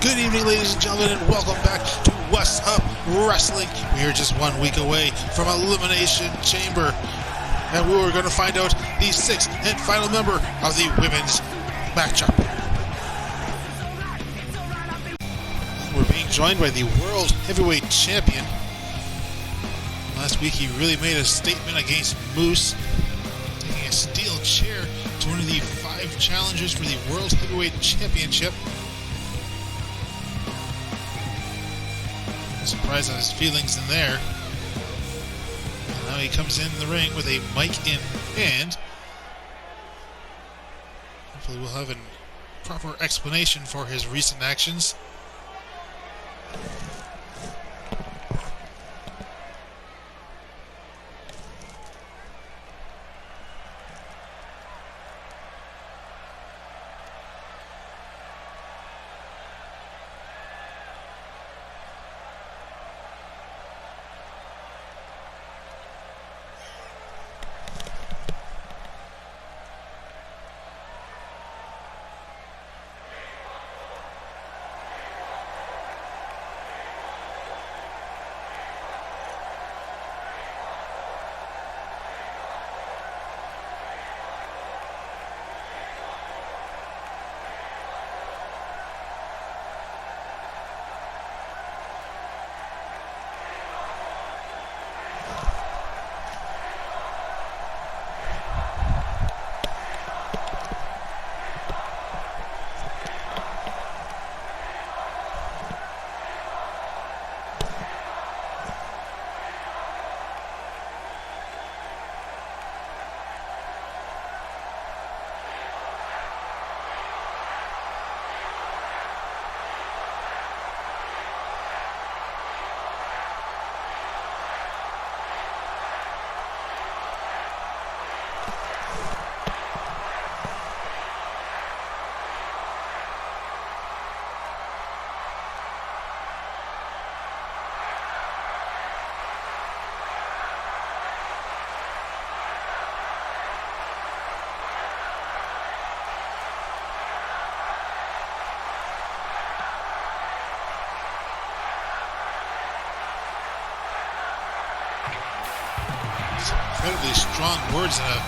Good evening, ladies and gentlemen, and welcome back to Whassup Wrestling. We are just 1 week away from Elimination Chamber, and we are going to find out the sixth and final member of the women's matchup. We're being joined by the World Heavyweight Champion. Last week, he really made a statement against Moose, taking a steel chair to one of the 5 challengers for the World Heavyweight Championship. Surprise on his feelings in there. And now he comes in the ring with a mic in hand. Hopefully we'll have a proper explanation for his recent actions. Incredibly strong words and a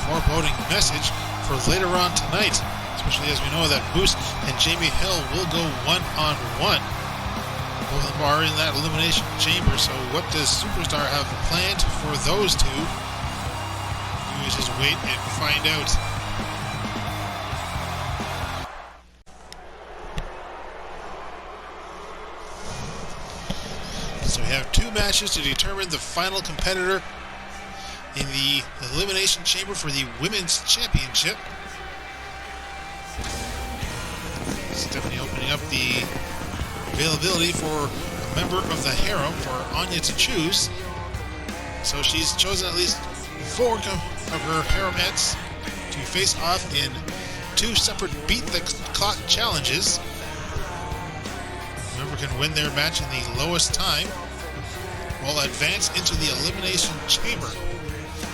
foreboding message for later on tonight, especially as we know that Moose and Jamie Hill will go one-on-one. Both of them are in that Elimination Chamber, so what does Superstar have planned for those two? We just wait and find out. So we have 2 matches to determine the final competitor in the Elimination Chamber for the Women's Championship. Stephanie opening up the availability for a member of the harem for Anya to choose. So she's chosen at least 4 of her haremettes to face off in 2 separate Beat the Clock challenges. Whoever can win their match in the lowest time will advance into the Elimination Chamber.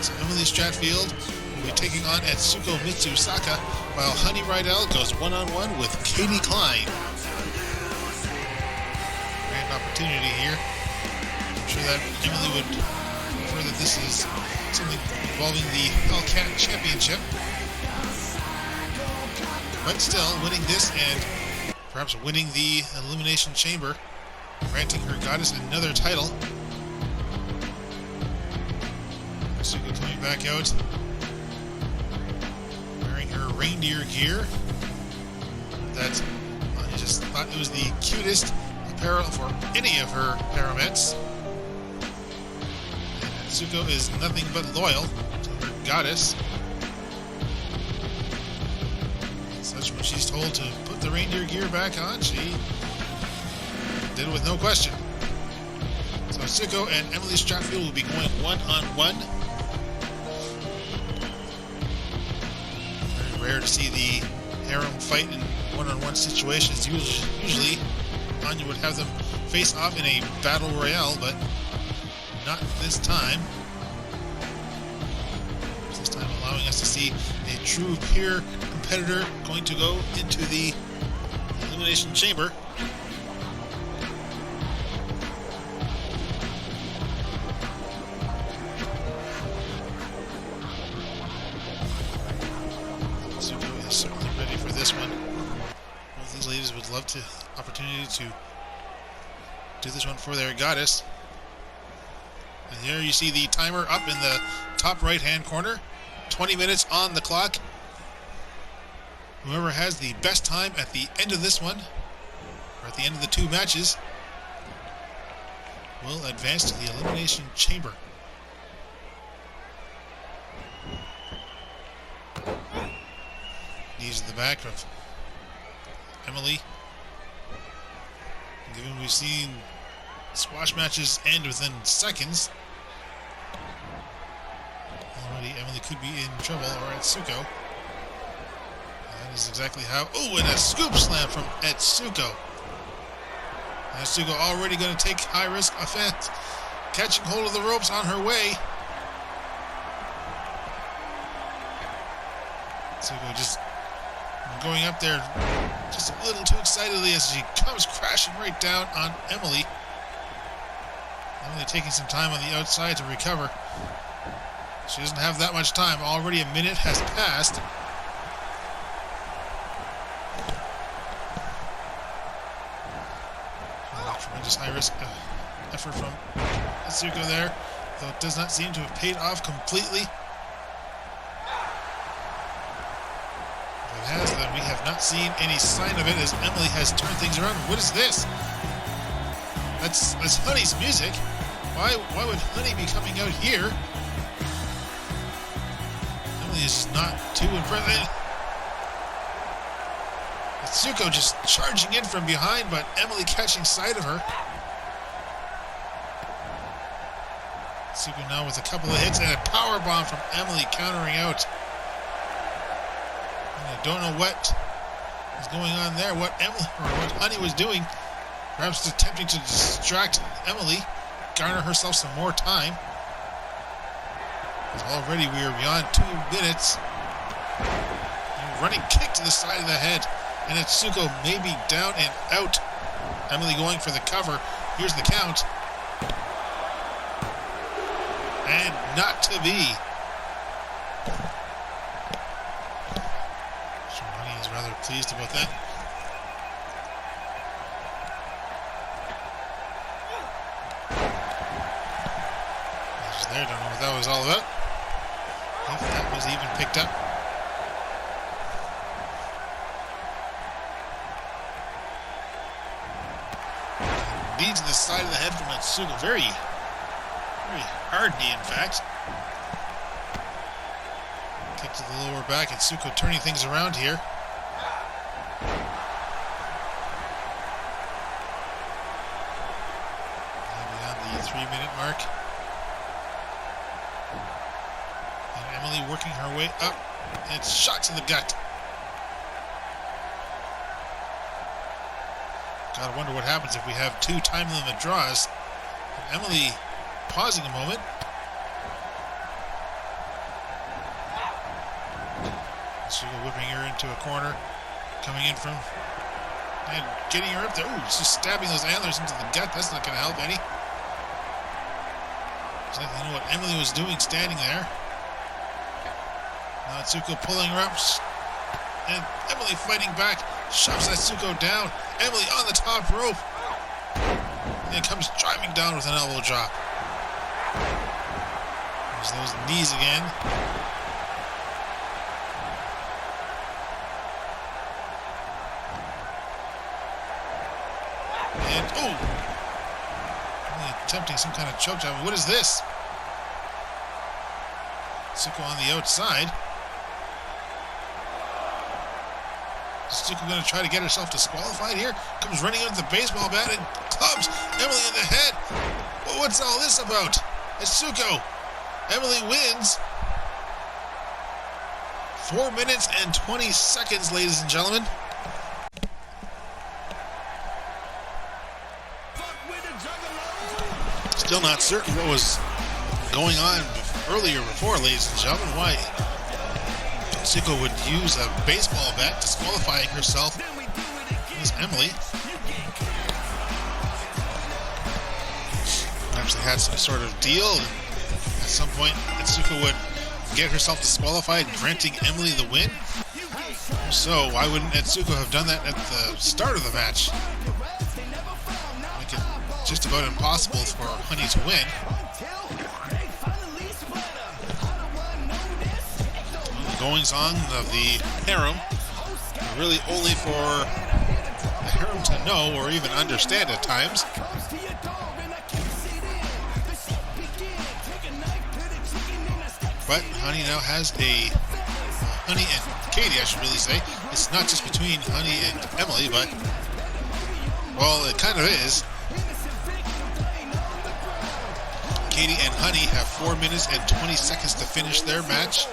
So Emily Stratfield will be taking on Etsuko Mitzusaka, while Honey Rydel goes one-on-one with Katie Klein. Grand opportunity here. I'm sure that Emily would prefer that this is something involving the Hellcat Championship. But still, winning this and perhaps winning the Elimination Chamber, granting her goddess another title. Etsuko coming back out, wearing her reindeer gear. That I just thought it was the cutest apparel for any of her haremettes. Etsuko is nothing but loyal to her goddess. Such when she's told to put the reindeer gear back on, she did it with no question. So Etsuko and Emily Stratfield will be going one-on-one. Very rare to see the harem fight in one-on-one situations. Usually, Anya would have them face off in a battle royale, but not this time. This time allowing us to see a true peer competitor going to go into the Elimination Chamber. Etsuko is certainly ready for this one. Both these ladies would love the opportunity to do this one for their goddess. And here you see the timer up in the top right-hand corner. 20 minutes on the clock. Whoever has the best time at the end of this one, or at the end of the two matches, will advance to the Elimination Chamber. Knees to the back of Emily. Given we've seen squash matches end within seconds, already Emily could be in trouble, or Etsuko. That is exactly how. Oh, and a scoop slam from Etsuko. Etsuko already going to take high risk offense, catching hold of the ropes on her way. Etsuko just going up there just a little too excitedly as she comes crashing right down on Emily. Emily taking some time on the outside to recover. She doesn't have that much time. Already a minute has passed. Tremendous high-risk effort from Etsuko there, though it does not seem to have paid off completely. If it has, then we have not seen any sign of it as Emily has turned things around. What is this? That's Honey's music. Why would Honey be coming out here? Emily is just not too impressed. Etsuko just charging in from behind, but Emily catching sight of her. Etsuko now with a couple of hits and a power bomb from Emily countering out. And I don't know what is going on there, what Honey was doing. Perhaps attempting to distract Emily, garner herself some more time. Already we are beyond 2 minutes. And running kick to the side of the head. And Etsuko may be down and out. Emily going for the cover. Here's the count. And not to be. Honey is rather pleased about that. Just there, don't know what that was all about. If that was even picked up. Knee to the side of the head from Etsuko. Very hard knee, in fact. Kick to the lower back. Etsuko turning things around here. Beyond the 3-minute mark. And Emily working her way up. And it's shot to the gut. Gotta wonder what happens if we have 2 time limit draws. And Emily pausing a moment. Etsuko whipping her into a corner. Coming in from and getting her up there. Ooh, just stabbing those antlers into the gut. That's not going to help any. Exactly know what Emily was doing standing there. Now Etsuko pulling her up. And Emily fighting back. Shoves Etsuko down. Emily on the top rope. And comes driving down with an elbow drop. There's those knees again. And, oh! Emily attempting some kind of choke job. What is this? Etsuko on the outside. Etsuko going to try to get herself disqualified here. Comes running out with the baseball bat and clubs Emily in the head. Well, what's all this about? Etsuko. Emily wins. 4 minutes and 20 seconds, ladies and gentlemen. Still not certain what was going on earlier before, ladies and gentlemen. Why Etsuko would use a baseball bat, disqualifying herself is Emily. Actually had some sort of deal. At some point, Etsuko would get herself disqualified, granting Emily the win. So why wouldn't Etsuko have done that at the start of the match? Make it just about impossible for Honey to win. The goings on of the harem are really only for the harem to know or even understand at times. But Honey now has Honey and Katie, I should really say. It's not just between Honey and Emily, but, well, it kind of is. Katie and Honey have 4 minutes and 20 seconds to finish their match.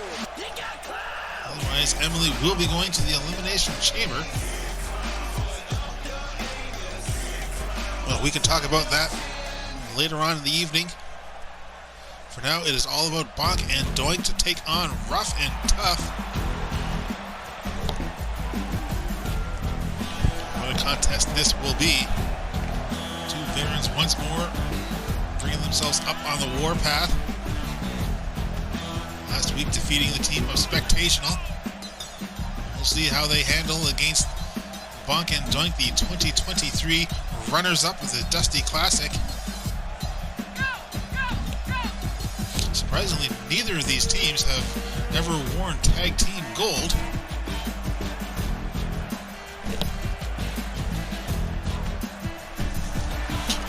Otherwise, Emily will be going to the Elimination Chamber. Well, we can talk about that later on in the evening. For now, it is all about Bonk and Doink to take on Rough and Tough. What a contest this will be. Two veterans once more bringing themselves up on the warpath. Last week defeating the team of Spectational. We'll see how they handle against Bonk and Doink, the 2023 runners-up of the Dusty Classic. Surprisingly, neither of these teams have ever worn Tag Team Gold.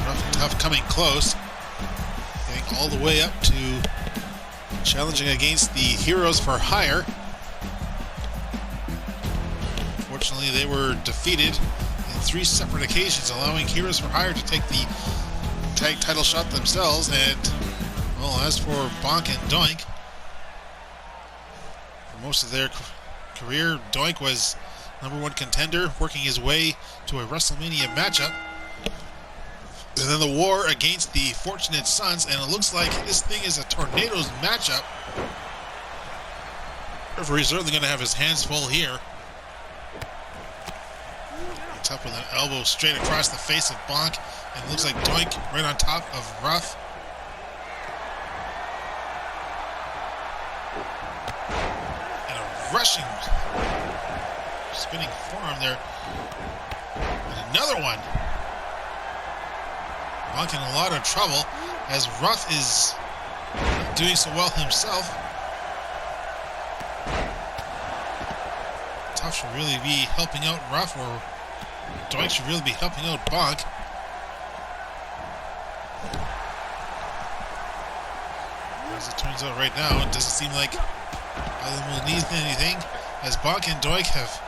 Rough and Tough coming close, getting all the way up to challenging against the Heroes for Hire. Unfortunately, they were defeated in 3 separate occasions, allowing Heroes for Hire to take the tag title shot themselves. And well, as for Bonk and Doink, for most of their career, Doink was #1 contender, working his way to a WrestleMania matchup. And then the war against the Fortunate Sons, and it looks like this thing is a Tornadoes matchup. Referee's certainly going to have his hands full here. Tough with an elbow straight across the face of Bonk, and it looks like Doink right on top of Rough. Rushing, spinning forearm there, and another one. Bonk in a lot of trouble as Rough is not doing so well himself. Tough should really be helping out Rough, or Doink should really be helping out Bonk. As it turns out right now, it doesn't seem like either will need anything, as Bonk and Doink have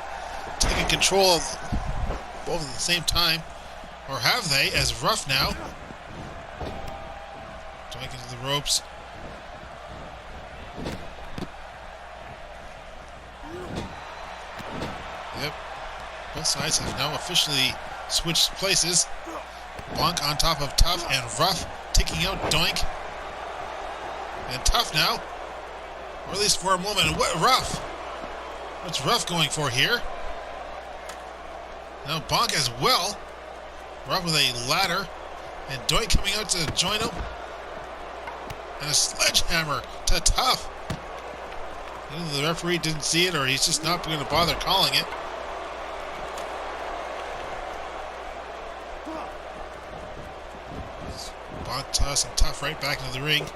taken control of both at the same time. Or have they, as Rough now. Doink into the ropes. Yep. Both sides have now officially switched places. Bonk on top of Tough, and Rough taking out Doink. And Tough now, or at least for a moment. What, Rough? What's Rough going for here? Now Bonk as well. Rough with a ladder, and Doink coming out to join him. And a sledgehammer to Tough. Either the referee didn't see it, or he's just not going to bother calling it. Bonk tossing Tough right back into the ring.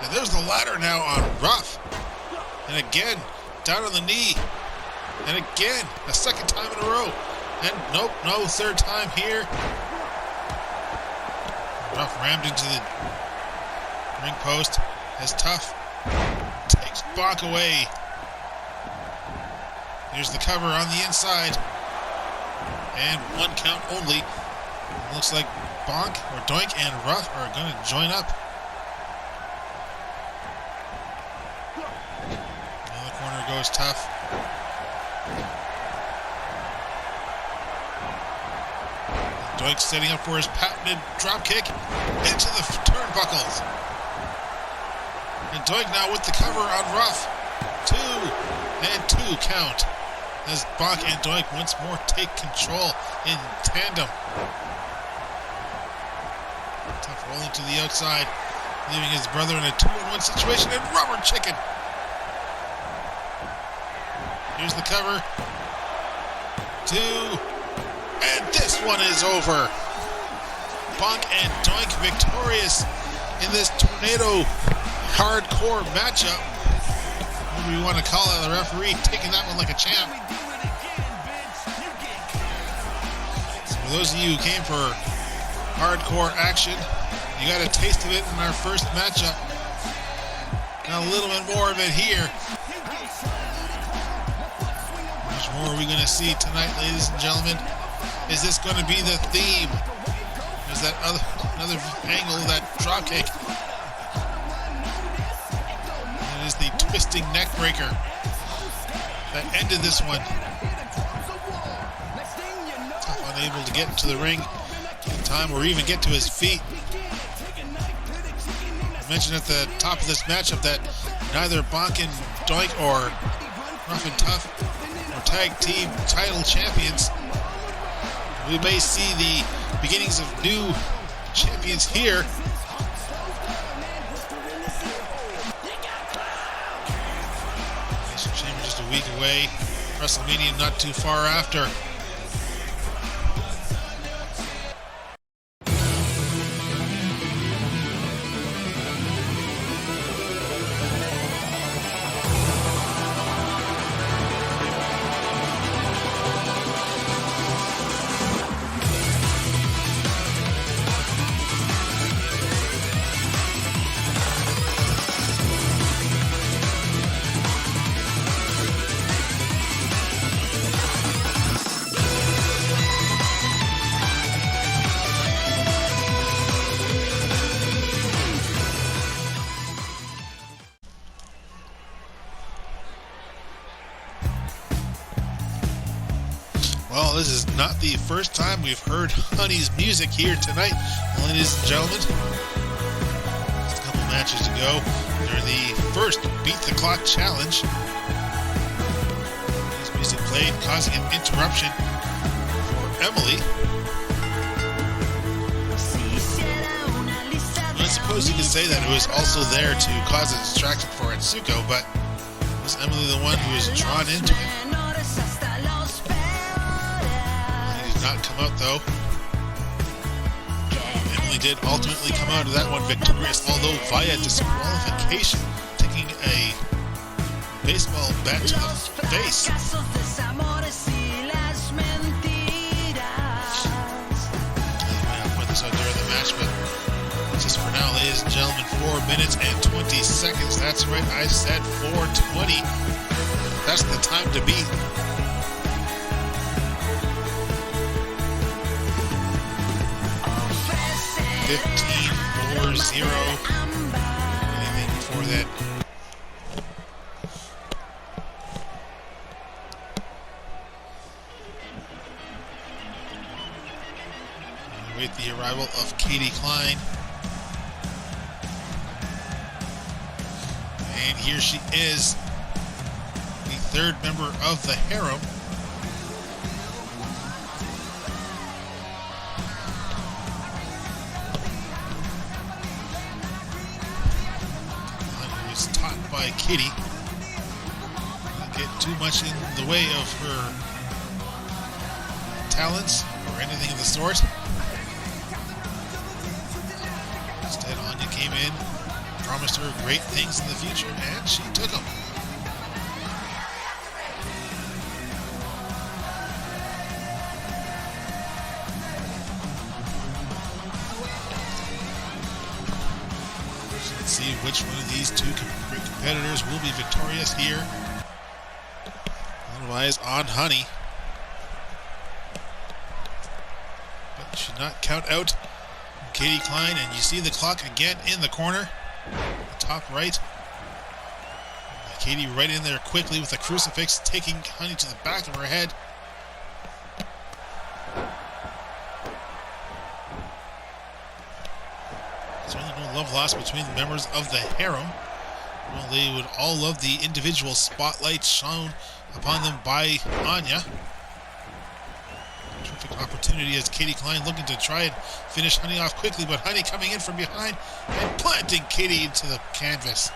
And there's the ladder now on Rough. And again, down on the knee. And again, a second time in a row. And nope, no third time here. Rough rammed into the ring post as Tough takes Bonk away. Here's the cover on the inside. And 1 count only. It looks like Bonk, or Doink, and Rough are going to join up. In the corner goes Tough. Doink setting up for his patented dropkick into the turnbuckles. And Doink now with the cover on Rough. 2 and 2 count as Bonk and Doink once more take control in tandem. Tough rolling to the outside, leaving his brother in a 2-on-1 situation, and rubber chicken. Here's the cover. 2, and this one is over. Bonk and Doink victorious in this tornado hardcore matchup. Whatever you want to call it, the referee taking that one like a champ. So for those of you who came for hardcore action, you got a taste of it in our first matchup. Got a little bit more of it here. How much more are we going to see tonight, ladies and gentlemen? Is this going to be the theme? Is that another angle, that dropkick? It is the twisting neck breaker that ended this one. Tough, unable to get to the ring in time or even get to his feet. I mentioned at the top of this matchup that neither Bonk and Doink or Rough and Tough or tag team title champions. We may see the beginnings of new champions here. Elimination Chamber just a week away. WrestleMania not too far after. Well, this is not the first time we've heard Honey's music here tonight, ladies and gentlemen. Just a couple matches to go. They're the first Beat the Clock challenge. This music played, causing an interruption for Emily. I suppose you could say that it was also there to cause a distraction for Etsuko, but was Emily the one who was drawn into it? Not come out though. Emily did ultimately come out of that one victorious, although via disqualification, taking a baseball bat to the face. I'll point this out there in the match, but just for now, ladies and gentlemen, 4 minutes and 20 seconds. That's right, I said 4:20. That's the time to beat. 15-4-0. Anything before that. We wait the arrival of Katie Klein. And here she is, the third member of the harem. By Kitty. Not get too much in the way of her talents or anything of the sort. Instead, Anya came in, promised her great things in the future, and she took them. Let's see which one of these two competitors will be victorious here. Otherwise, on Honey. But you should not count out Katie Klein, and you see the clock again in the corner, the top right. Katie right in there quickly with a crucifix, taking Honey to the back of her head. Certainly no love lost between the members of the harem. Well, they would all love the individual spotlights shown upon them by Mania. Terrific opportunity as Katie Klein looking to try and finish Honey off quickly, but Honey coming in from behind and planting Katie into the canvas.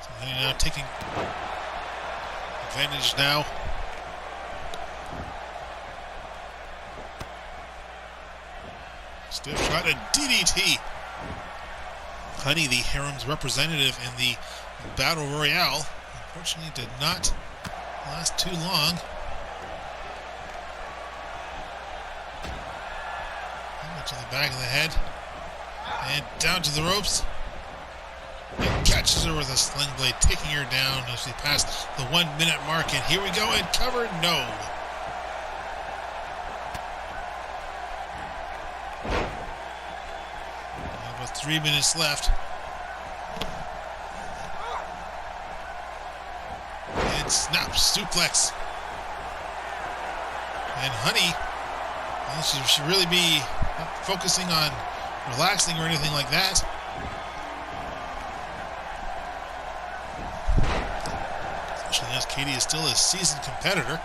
So Honey now taking advantage now. Stiff shot and DDT. Honey, the harem's representative in the Battle Royale, unfortunately did not last too long. To the back of the head. And down to the ropes. And catches her with a sling blade, taking her down as she passed the 1 minute mark. And here we go, and cover, no. And with 3 minutes left. And snap, suplex. And Honey, well, she should really be not focusing on relaxing or anything like that. Especially as Katie is still a seasoned competitor.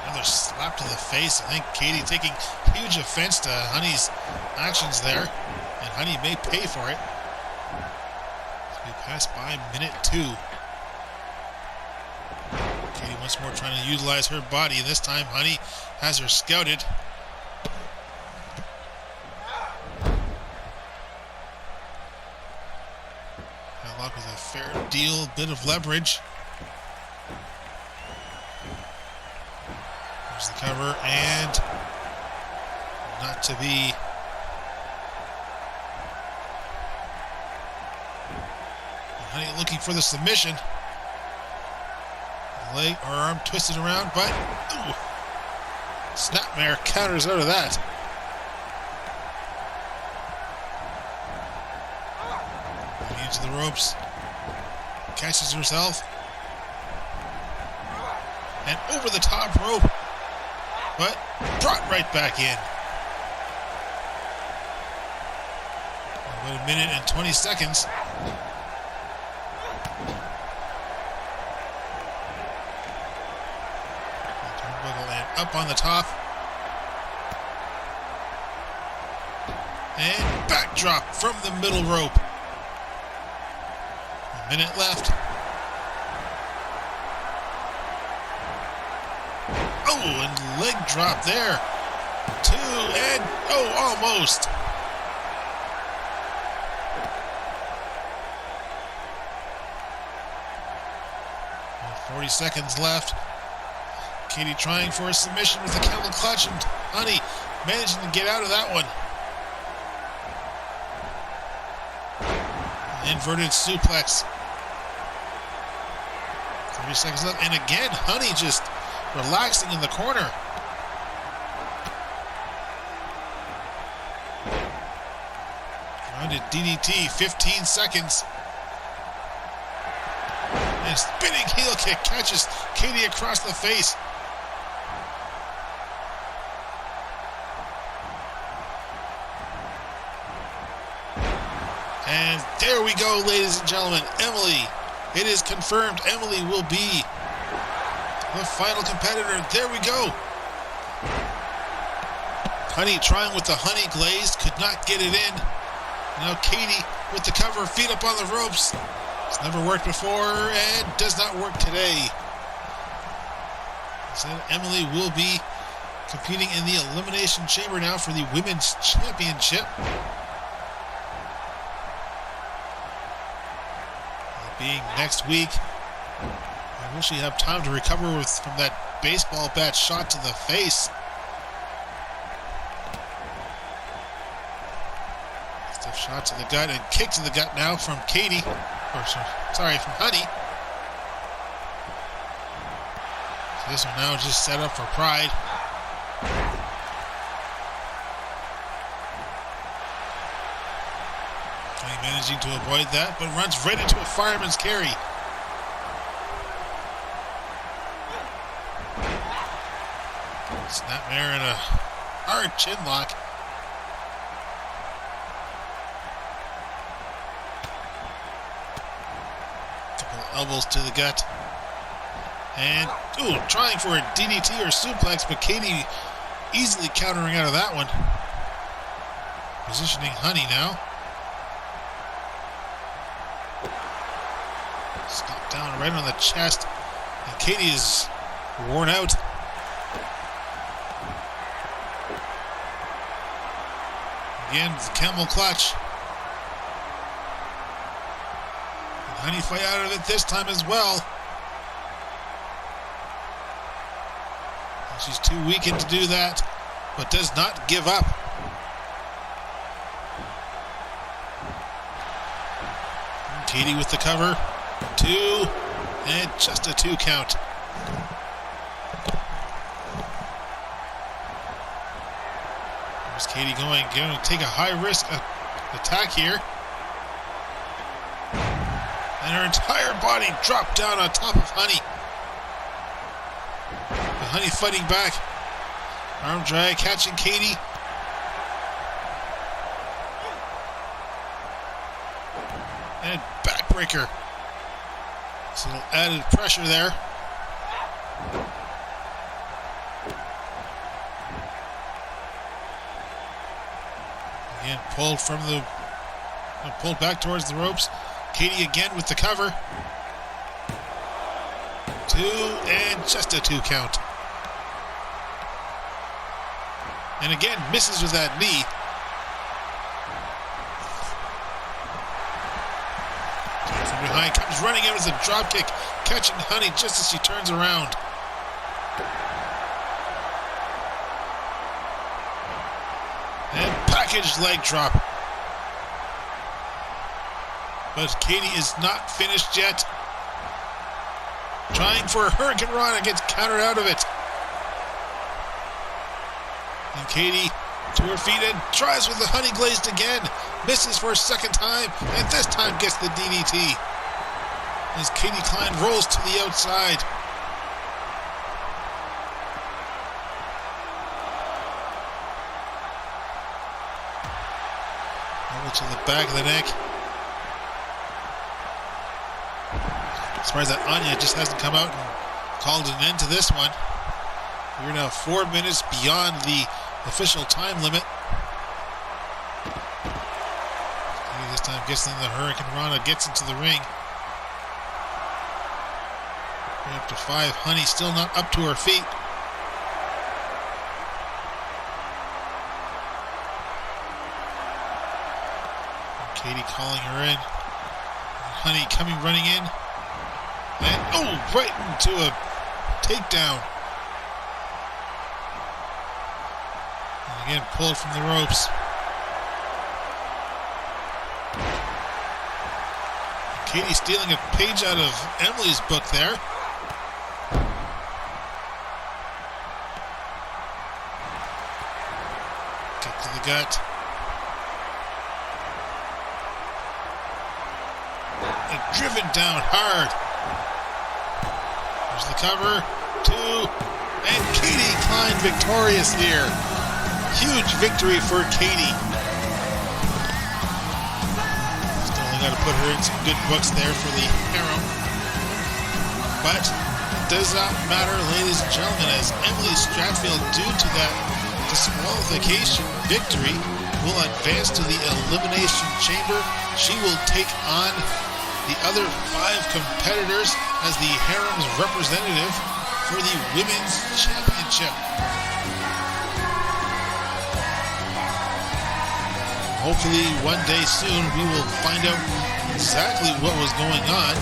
Another slap to the face. I think Katie taking huge offense to Honey's actions there. And Honey may pay for it. So we pass by minute 2. Katie once more trying to utilize her body. This time Honey has her scouted. Lilac with a fair deal, bit of leverage. There's the cover, and not to be. And Honey looking for the submission. Leg or arm twisted around, but ooh, Snapmare counters out of that. Into the ropes, catches herself, and over the top rope, but brought right back in. About a minute and 20 seconds. Up on the top. And backdrop from the middle rope. A minute left. Oh, and leg drop there. 2 and oh, almost. And 40 seconds left. Katie trying for a submission with a camel clutch, and Honey managing to get out of that one. Inverted suplex. 30 seconds left, and again, Honey just relaxing in the corner. Grounded DDT, 15 seconds. And spinning heel kick catches Katie across the face. And there we go, ladies and gentlemen. Emily, it is confirmed Emily will be the final competitor. There we go. Honey trying with the honey glaze, could not get it in. Now Katie with the cover, feet up on the ropes. It's never worked before and does not work today. So Emily will be competing in the Elimination Chamber now for the Women's Championship. Being next week. I wish we have time to recover from that baseball bat shot to the face. Stiff shot to the gut and kick to the gut now from Katie. From Honey. So this one now is just set up for Pride. Managing to avoid that, but runs right into a fireman's carry. Snapmare and a hard chin lock. Elbows to the gut. And, trying for a DDT or suplex, but Katie easily countering out of that one. Positioning Honey now. Stop down right on the chest. And Katie is worn out. Again, the camel clutch. And Honey fight out of it this time as well. And she's too weakened to do that, but does not give up. And Katie with the cover. 2, and just a 2 count. There's Katie going to take a high-risk attack here. And her entire body dropped down on top of Honey. But Honey fighting back. Arm drag, catching Katie. And backbreaker. So added pressure there. Again, pulled back towards the ropes. Katie again with the cover. 2, and just a 2 count. And again, misses with that knee. From behind, comes running out as a drop kick, catching Honey just as she turns around. And package leg drop. But Katie is not finished yet. Trying for a Hurricane Rana, gets countered out of it. And Katie to her feet and tries with the Honey Glazed again. Misses for a second time, and this time gets the DDT. As Katie Klein rolls to the outside. Over to the back of the neck. As far as that Anya just hasn't come out and called an end to this one. We're now 4 minutes beyond the official time limit. This time gets in the Hurricane Rana, gets into the ring. We're up to 5. Honey still not up to her feet. And Katie calling her in. And Honey coming running in. And right into a takedown. And again pulled from the ropes. Katie stealing a page out of Emily's book there. Kick to the gut. And driven down hard. There's the cover. 2. And Katie Klein victorious here. Huge victory for Katie. Got to put her in some good books there for the harem. But it does not matter, ladies and gentlemen, as Emily Stratfield, due to that disqualification victory, will advance to the Elimination Chamber. She will take on the other 5 competitors as the harem's representative for the Women's Championship. Hopefully one day soon we will find out exactly what was going on.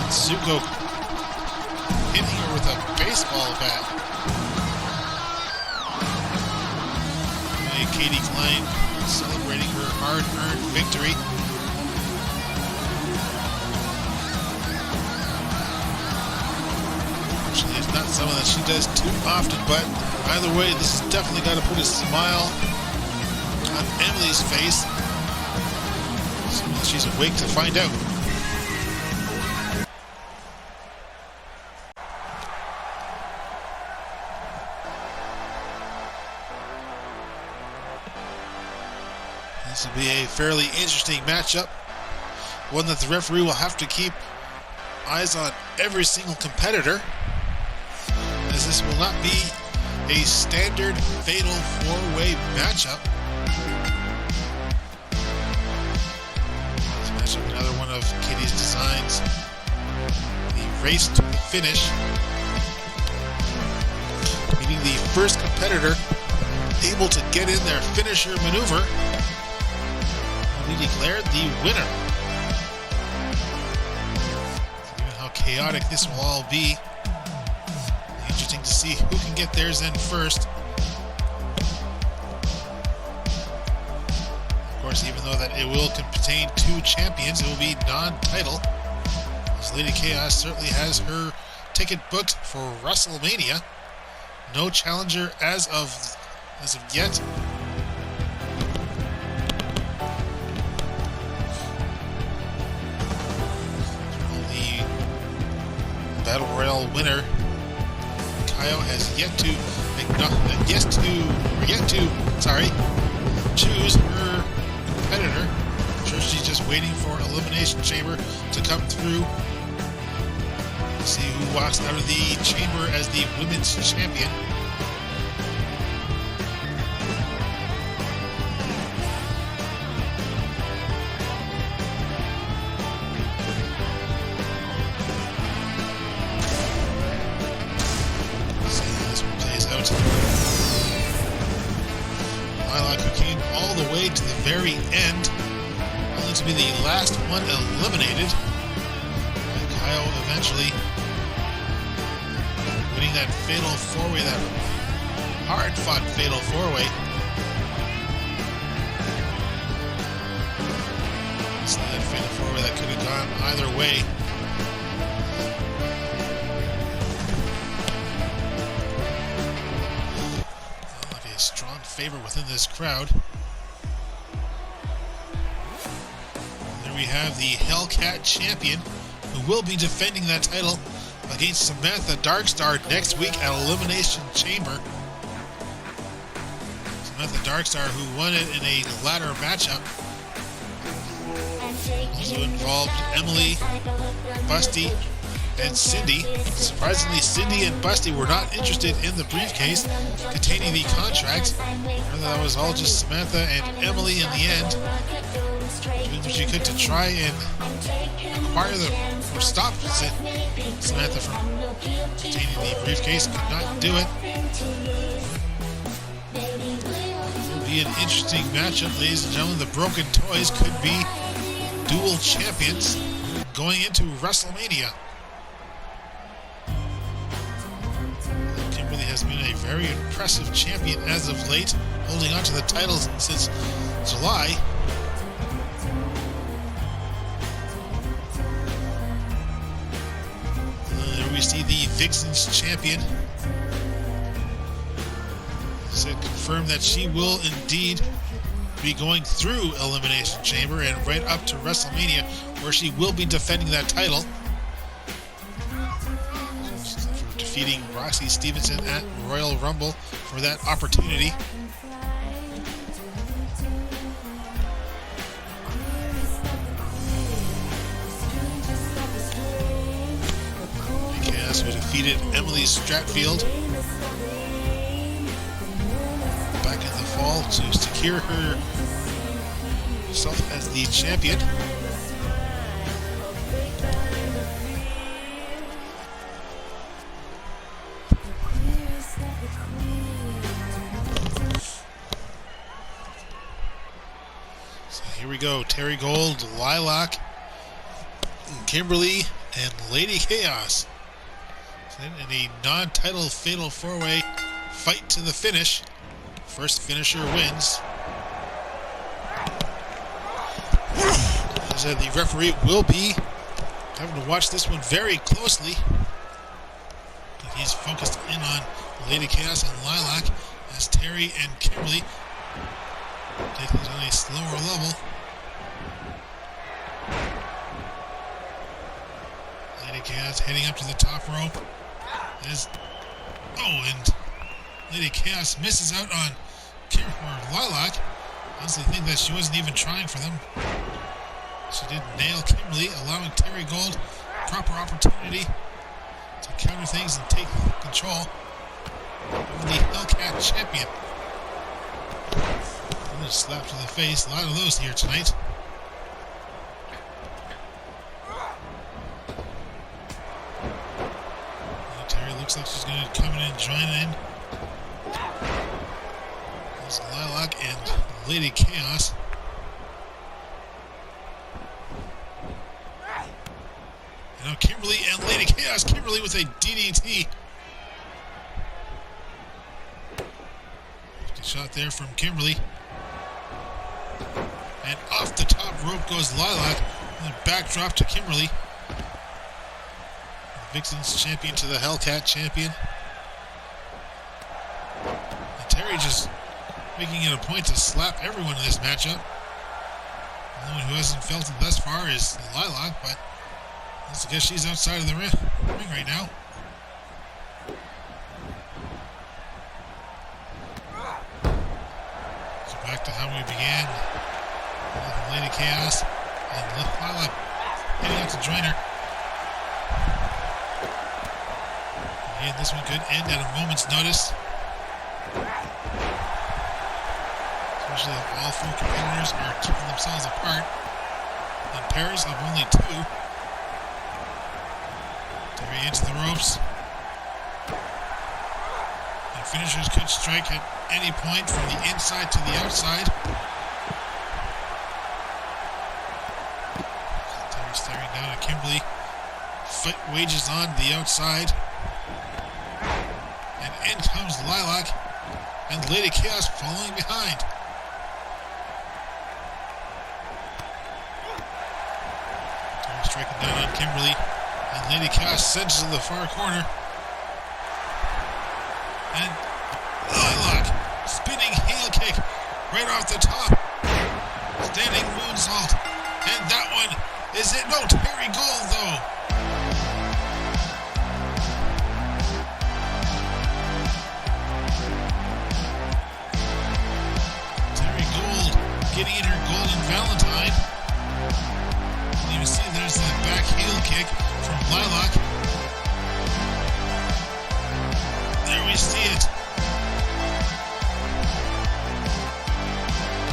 Etsuko hitting her with a baseball bat. And Katie Klein celebrating her hard-earned victory. Unfortunately, it's not something that she does too often, but either way, this has definitely got to put a smile on Emily's face. She's awake to find out. This will be a fairly interesting matchup one that the referee will have to keep eyes on every single competitor, as this will not be a standard fatal four-way matchup. This matchup, another one of Kitty's designs, the race to the finish, meaning the first competitor able to get in their finisher maneuver will be declared the winner. Given how chaotic this will all be, interesting to see who can get theirs in first. Of course, even though that it will contain two champions, it will be non-title, as Lady Chaos certainly has her ticket booked for WrestleMania. No challenger as of yet. The Battle Royale winner, Kaio, has yet to choose her competitor. I'm sure she's just waiting for Elimination Chamber to come through. See who walks out of the chamber as the women's champion. Lilac, who came all the way to the very end, only to be the last one eliminated. And Kyle eventually winning that fatal four-way, that hard-fought fatal four-way. So that fatal four-way that could have gone either way. Strong favor within this crowd. And there we have the Hellcat champion, who will be defending that title against Samantha Darkstar next week at Elimination Chamber. Samantha Darkstar, who won it in a ladder matchup, also involved Emily, Busty, and Cindy. Surprisingly, Cindy and Busty were not interested in the briefcase containing the contract. That was all just Samantha and Emily in the end, doing what she could to try and acquire or stop Samantha from containing the briefcase. Could not do it. It will be an interesting matchup, ladies and gentlemen. The Broken Toys could be dual champions going into WrestleMania. Has been a very impressive champion as of late, holding on to the titles since July. There we see the Vixen's champion. It's confirmed that she will indeed be going through Elimination Chamber and right up to WrestleMania, where she will be defending that title, defeating Roxy Stevenson at Royal Rumble for that opportunity. Chaos, who defeated Emily Stratfield back in the fall to secure herself as the champion. Here we go. Terri, Golde, Lilac, Kimberly, and Lady Chaos in a non-title fatal four-way fight to the finish. First finisher wins. As I said, the referee will be having to watch this one very closely. He's focused in on Lady Chaos and Lilac as Terri and Kimberly take things on a slower level. Lady Chaos heading up to the top rope. And Lady Chaos misses out on Lilac. I honestly think that she wasn't even trying for them. She did nail Kimberly, allowing Terri Golde proper opportunity to counter things and take control of the Hellcat champion. Another slap to the face. A lot of those here tonight. Terri looks like she's going to come in and join in. There's Lilac and Lady Chaos. And now Kimberly and Lady Chaos. Kimberly with a DDT. Shot there from Kimberly. And off the top rope goes Lilac. And then backdrop to Kimberly. The Vixen's champion to the Hellcat champion. And Terri just making it a point to slap everyone in this matchup. The only one who hasn't felt it thus far is Lilac, but I guess she's outside of the ring right now. So back to how we began. Lady Chaos and Lilac heading out to join her. Again, this one could end at a moment's notice. Especially if all four competitors are keeping themselves apart in pairs of only two. Terri into the ropes. And finishers could strike at any point from the inside to the outside. Terri staring down at Kimberly. Fight wages on the outside. And in comes Lilac and Lady Chaos following behind. Terri striking down on Kimberly. And Lady Chaos sends to the far corner. And Lilac spinning heel kick right off the top. Standing moonsault. And that one is it. No, Terri Golde though. Terri Golde getting in her golden Valentine. You can even see there's that back heel kick from Lilac. There we see it.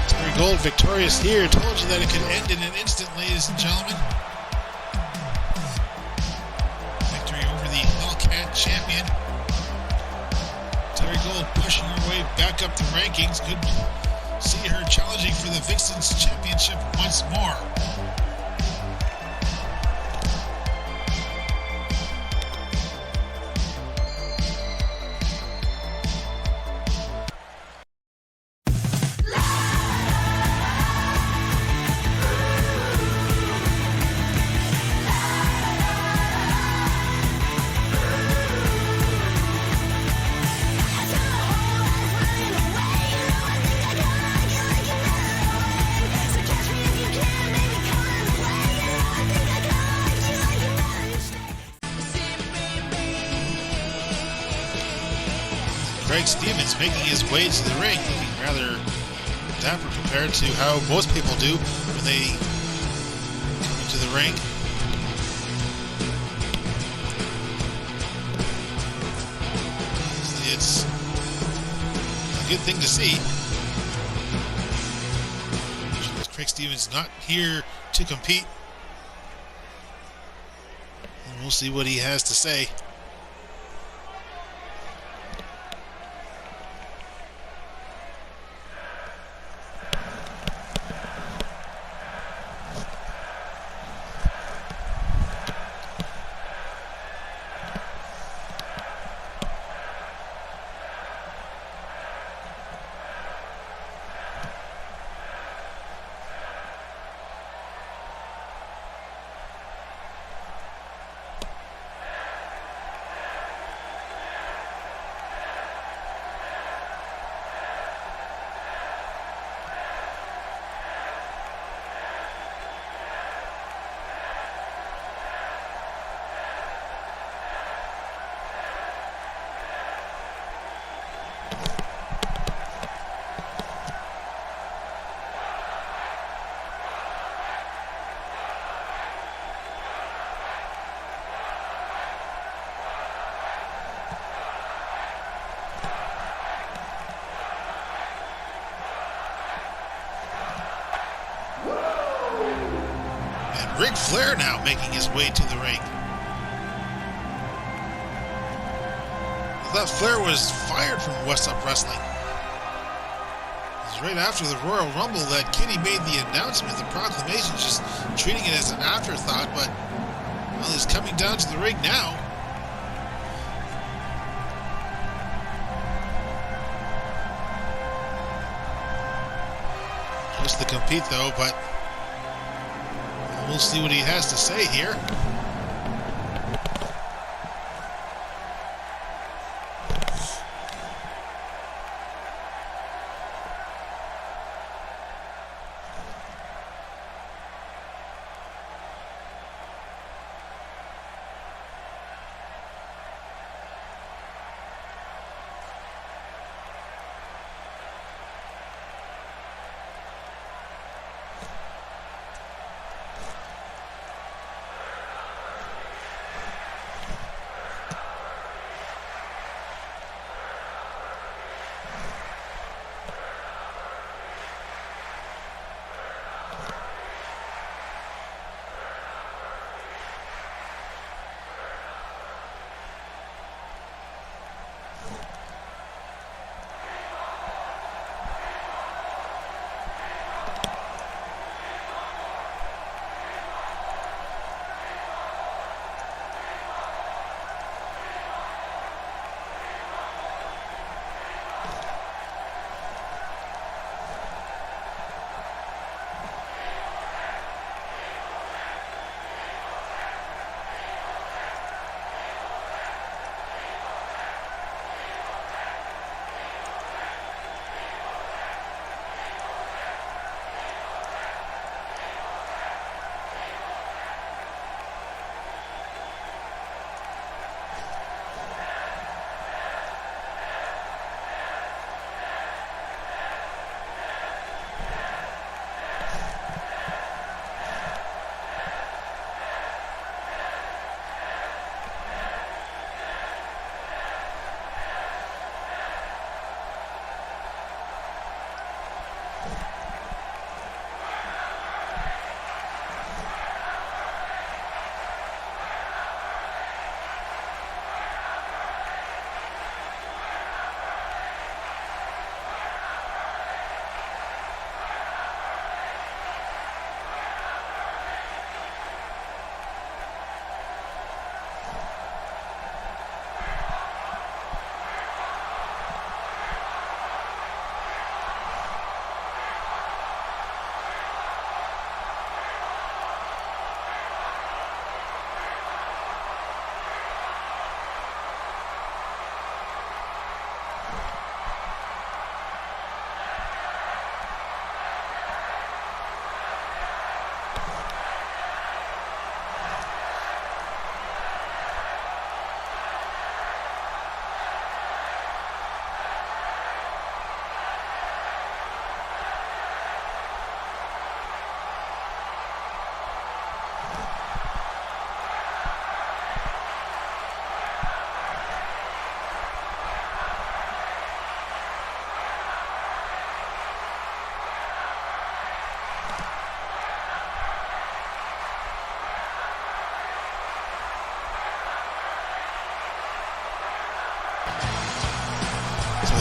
Terri Golde victorious here. Told you that it could end in an instant, ladies and gentlemen. Victory over the Hellcat champion. Terri Golde pushing her way back up the rankings. Could see her challenging for the Vixen's championship once more. Stevens making his way to the ring, looking rather dapper compared to how most people do when they come into the ring. It's a good thing to see. Craig Stevens not here to compete. And we'll see what he has to say. Ric Flair now making his way to the ring. I thought Flair was fired from Whassup Wrestling. It was right after the Royal Rumble that Kenny made the announcement, the proclamation, just treating it as an afterthought, but well, he's coming down to the ring now. Just to compete though, but we'll see what he has to say here.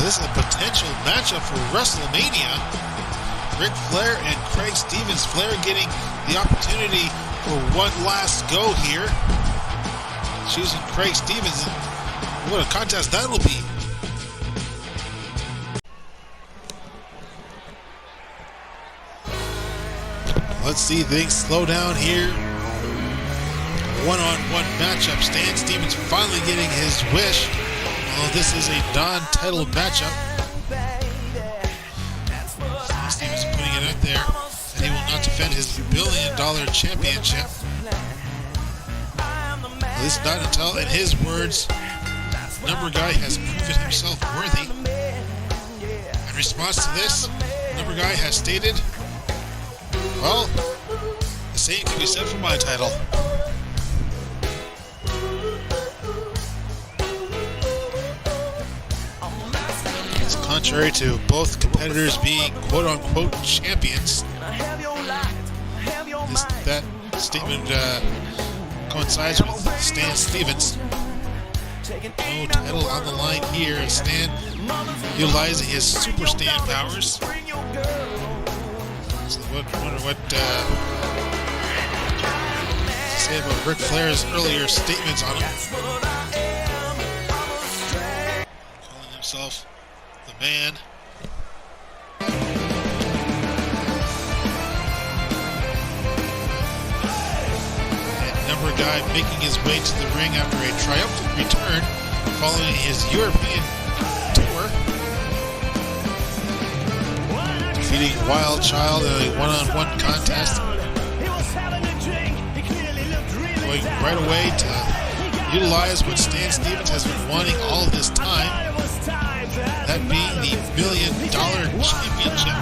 This is a potential matchup for WrestleMania. Ric Flair and Craig Stevens. Flair getting the opportunity for one last go here, choosing Craig Stevens. What a contest that'll be. Let's see things slow down here. One-on-one matchup. Stan Stevens finally getting his wish. Well, this is a non-title matchup. Stan Stevens putting it out there, and he will not defend his $1 billion championship. At least not until, in his words, Number Guy has proven himself worthy. In response to this, Number Guy has stated, well, the same can be said for my title. It's contrary to both competitors being quote-unquote champions. That statement coincides with Stan Stevens. No title on the line here as Stan utilizing his super Stan powers. So wonder what to say about Ric Flair's earlier statements on him. Calling himself the man. Guy making his way to the ring after a triumphant return following his European tour, defeating Wild Child in a one-on-one contest, going right away to utilize what Stan Stevens has been wanting all this time, that being the $1 million championship.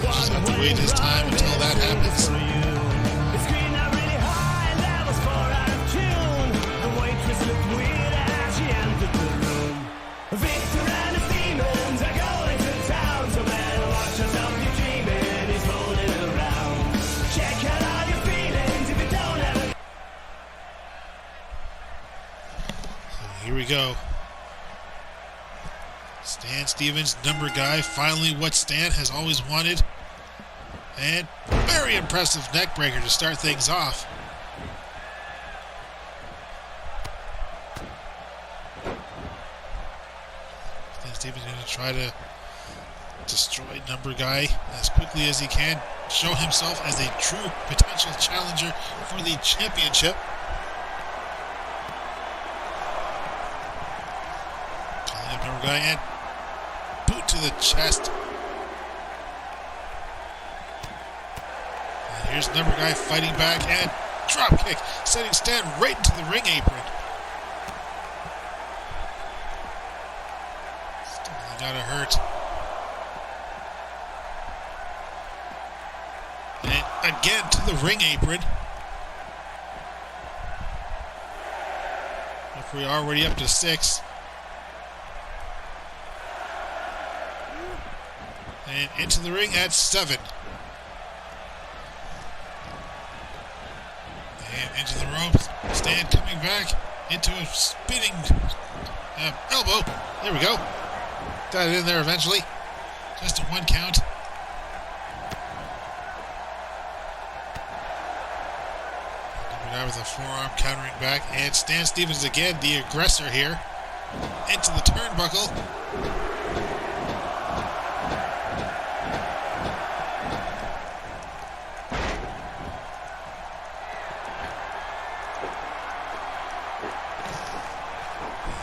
Just have to wait his time until that happens. Here we go. Stan Stevens, number guy, finally what Stan has always wanted. And very impressive neck breaker to start things off. Stan Stevens going to try to destroy number guy as quickly as he can. Show himself as a true potential challenger for the championship. Number guy and boot to the chest. And here's number guy fighting back and drop kick, sending Stan right into the ring apron. Still gotta hurt. And again to the ring apron. If we're already up to 6. And into the ring at 7. And into the ropes. Stan coming back into a spinning elbow. There we go. Got it in there eventually. Just a 1 count. Number guy with a forearm countering back. And Stan Stevens again, the aggressor here. Into the turnbuckle.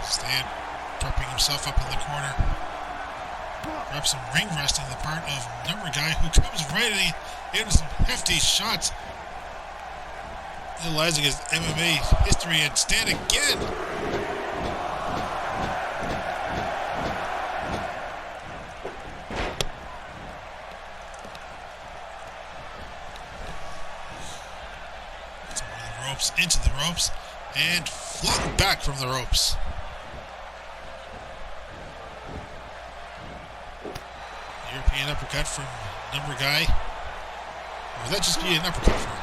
Stan propping himself up in the corner. Grab some ring rest on the part of number guy who comes right in some hefty shots. Utilizing his MMA history and Stan again. Into the ropes and flung back from the ropes. European uppercut from number guy. Or would that just be an uppercut for him?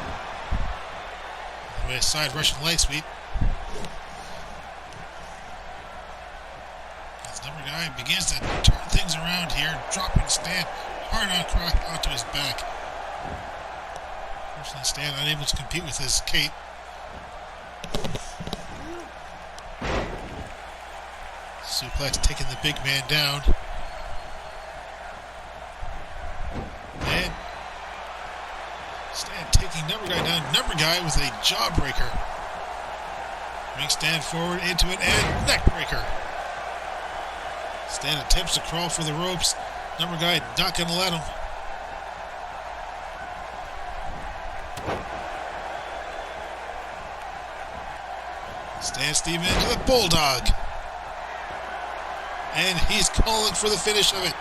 All the way aside, Russian leg sweep. As number guy begins to turn things around here, dropping Stan hard onto his back. Unfortunately, Stan unable to compete with his cape. Suplex taking the big man down. And Stan taking number guy down. Number guy with a jawbreaker. Brings Stan forward into it and neck breaker. Stan attempts to crawl for the ropes. Number guy not going to let him. Stan Stevens with a bulldog. And he's calling for the finish of it.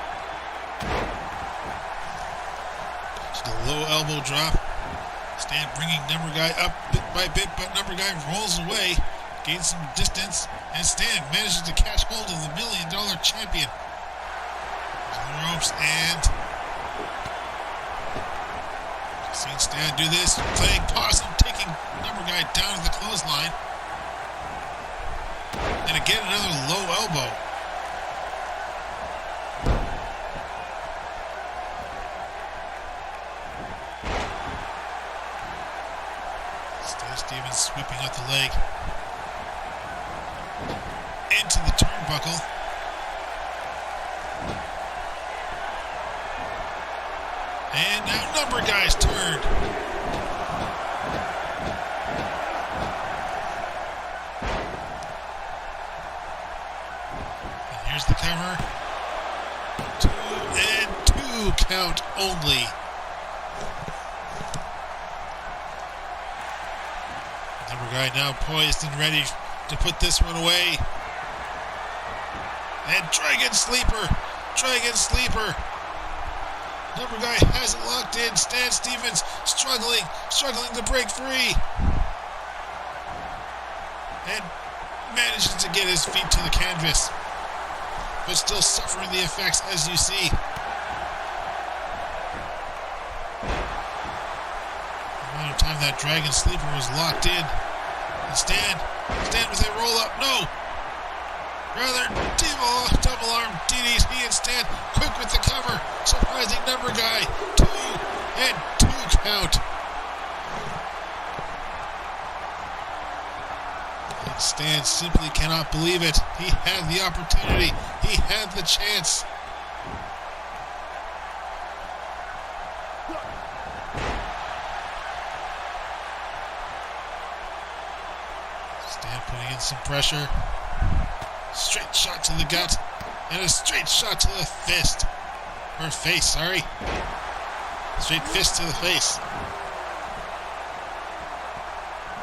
Just a low elbow drop. Stan bringing number guy up bit by bit, but number guy rolls away, gains some distance, and Stan manages to catch hold of the $1 million champion. To the ropes and Seen Stan do this, playing possum, taking number guy down to the clothesline. And again, another low elbow. Stevens sweeping up the leg into the turnbuckle. And now number guy's turned. And here's the cover. 2 and 2 count only. Number guy now poised and ready to put this one away. And Dragon Sleeper. Dragon Sleeper. Number guy has it locked in. Stan Stevens struggling to break free. And manages to get his feet to the canvas. But still suffering the effects, as you see. The amount of time that Dragon Sleeper was locked in. And Stan with a roll up. No! Rather, double arm DDT and Stan quick with the cover. Surprising number guy. 2 and 2 count. And Stan simply cannot believe it. He had the opportunity. He had the chance. Stan putting in some pressure. Straight shot to the gut. And a straight shot to the fist. Or face, sorry. Straight fist to the face.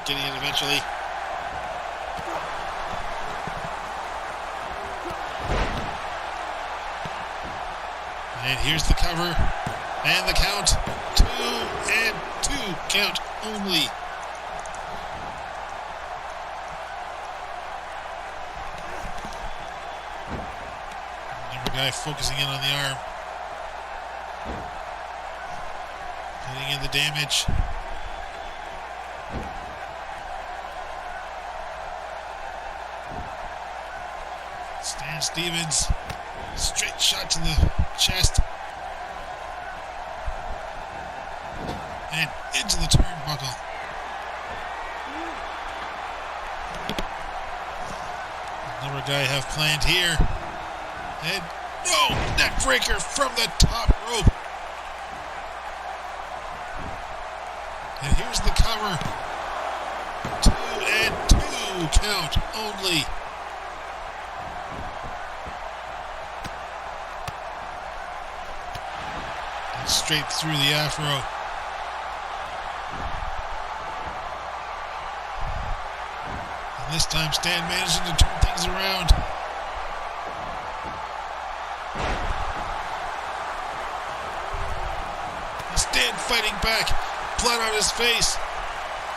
Getting it eventually. And here's the cover. And the count. 2 and 2 count only. Guy focusing in on the arm. Putting in the damage. Stan Stevens. Straight shot to the chest. And into the turnbuckle. Another guy have planned here. And no! Neckbreaker from the top rope. And here's the cover. 2 and 2 count only. And straight through the afro. And this time Stan managing to turn things around. Stan fighting back, blood on his face,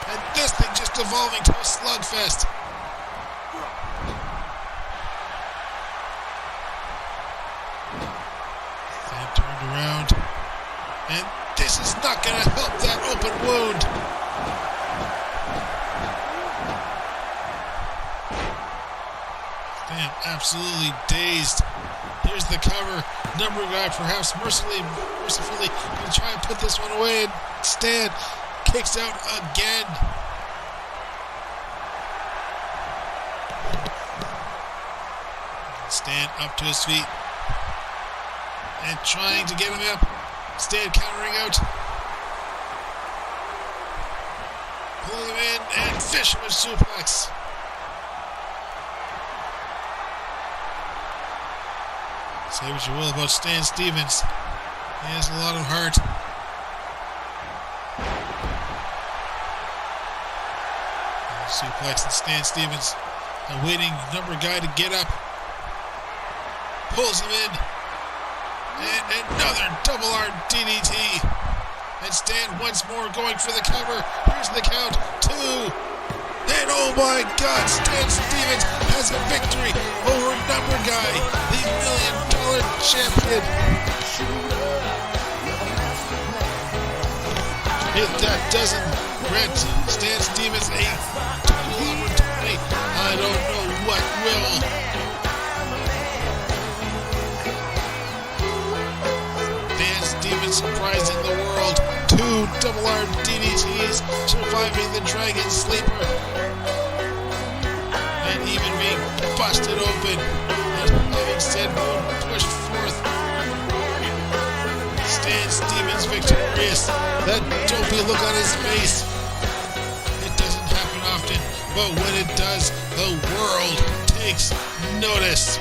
and this thing just evolving to a slugfest. Stan turned around, and this is not going to help that open wound. Stan absolutely dazed. Here's the cover. Number guy perhaps mercifully going to try and put this one away, and Stan kicks out again. Stan up to his feet and trying to get him up. Stan countering out. Pulling him in and fisherman suplex. Say what you will about Stan Stevens. He has a lot of heart. Suplex and Stan Stevens awaiting number guy to get up. Pulls him in. And another double arm DDT. And Stan once more going for the cover. Here's the count. 2. And oh my God, Stan Stevens has a victory over number guy, the $1 million champion. If that doesn't grant Stan Stevens a title opportunity, I don't know what will. Stan Stevens surprising the world. 2 double arm DDTs, surviving the Dragon Sleeper, and even being busted open, and having said moon pushed forth. Stan Stevens victorious. That dopey look on his face. It doesn't happen often, but when it does, the world takes notice.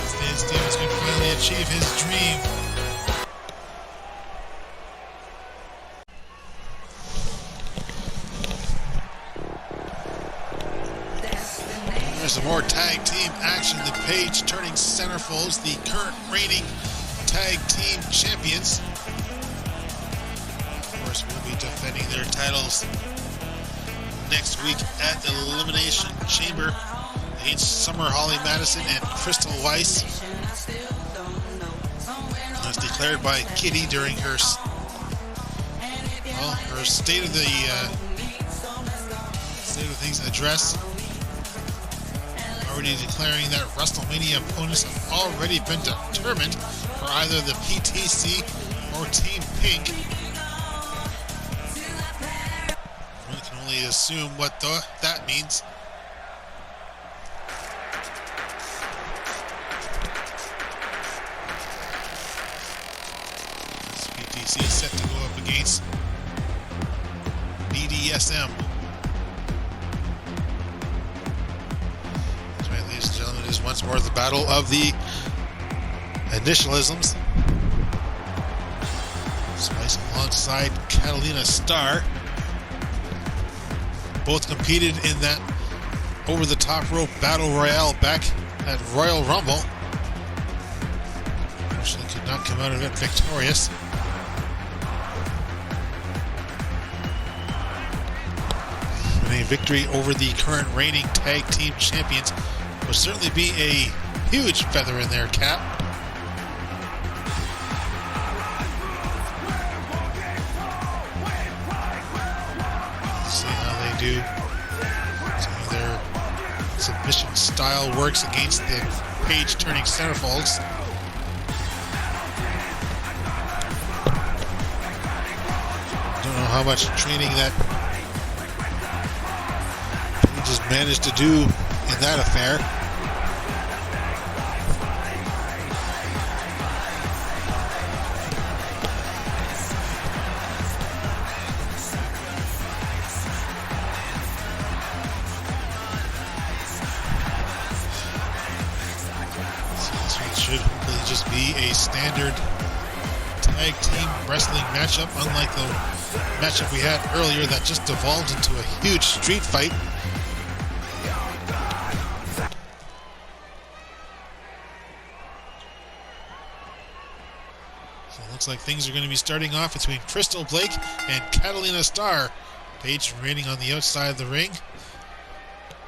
Stan Stevens can finally achieve his dream. There's some more tag team action. The Paige turning centerfolds, the current reigning tag team champions. Of course, will be defending their titles next week at the Elimination Chamber against Summer Holly Madison and Crystal Weiss. As declared by Kitty during her State of Things address, already declaring that WrestleMania opponents have already been determined for either the PTC or Team Pink. We can only assume what that means. This PTC is set to go up against BDSM. That's right, ladies and gentlemen, it is once more the battle of the initialisms. Spice alongside Catalina Star. Both competed in that over-the-top rope battle royale back at Royal Rumble. Unfortunately, could not come out of it victorious. And a victory over the current reigning tag team champions will certainly be a huge feather in their cap. See how they do. Some of their submission style works against the Paige turning centerfolds. Don't know how much training that Paige has managed to do in that affair. Should hopefully just be a standard tag team wrestling matchup, unlike the matchup we had earlier that just devolved into a huge street fight. So it looks like things are going to be starting off between Crystal Blake and Catalina Star. Paige remaining on the outside of the ring,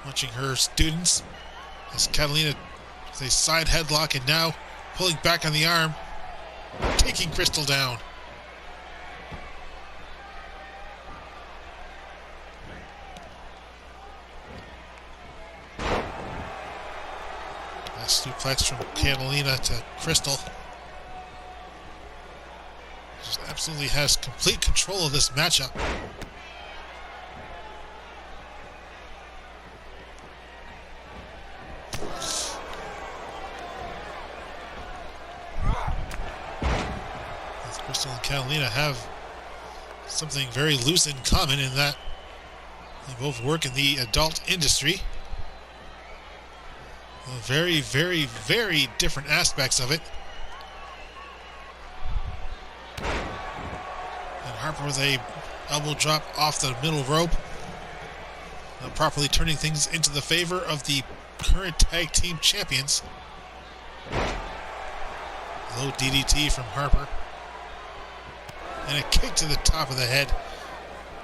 watching her students as Catalina a side headlock and now pulling back on the arm, taking Crystal down. Last suplex from Catalina to Crystal. Just absolutely has complete control of this matchup. Crystal and Catalina have something very loose in common in that they both work in the adult industry. Well, very, very, very different aspects of it. And Harper with a elbow drop off the middle rope, properly turning things into the favor of the current tag team champions. Low DDT from Harper. And a kick to the top of the head.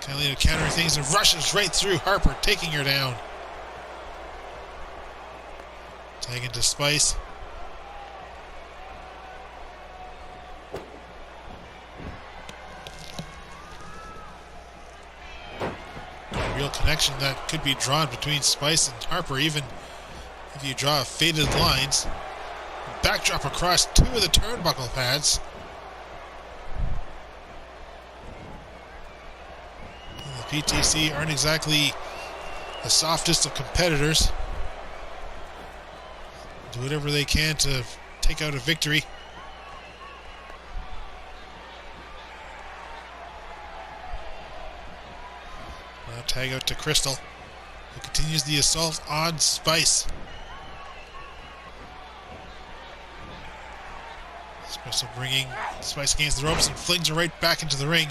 Catalina countering things and rushes right through Harper, taking her down. Tag into Spice. real connection that could be drawn between Spice and Harper, even if you draw faded lines. Backdrop across two of the turnbuckle pads. And the PTC aren't exactly the softest of competitors. Do whatever they can to take out a victory. Now tag out to Crystal, who continues the assault on Spice. Crystal bringing Spice against the ropes and flings her right back into the ring.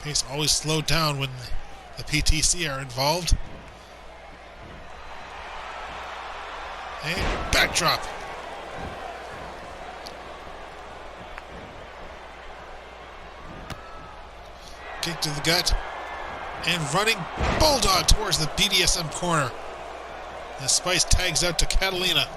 Pace always slowed down when the PTC are involved. And backdrop. Kick to the gut. And running bulldog towards the BDSM corner. As Spice tags out to Catalina.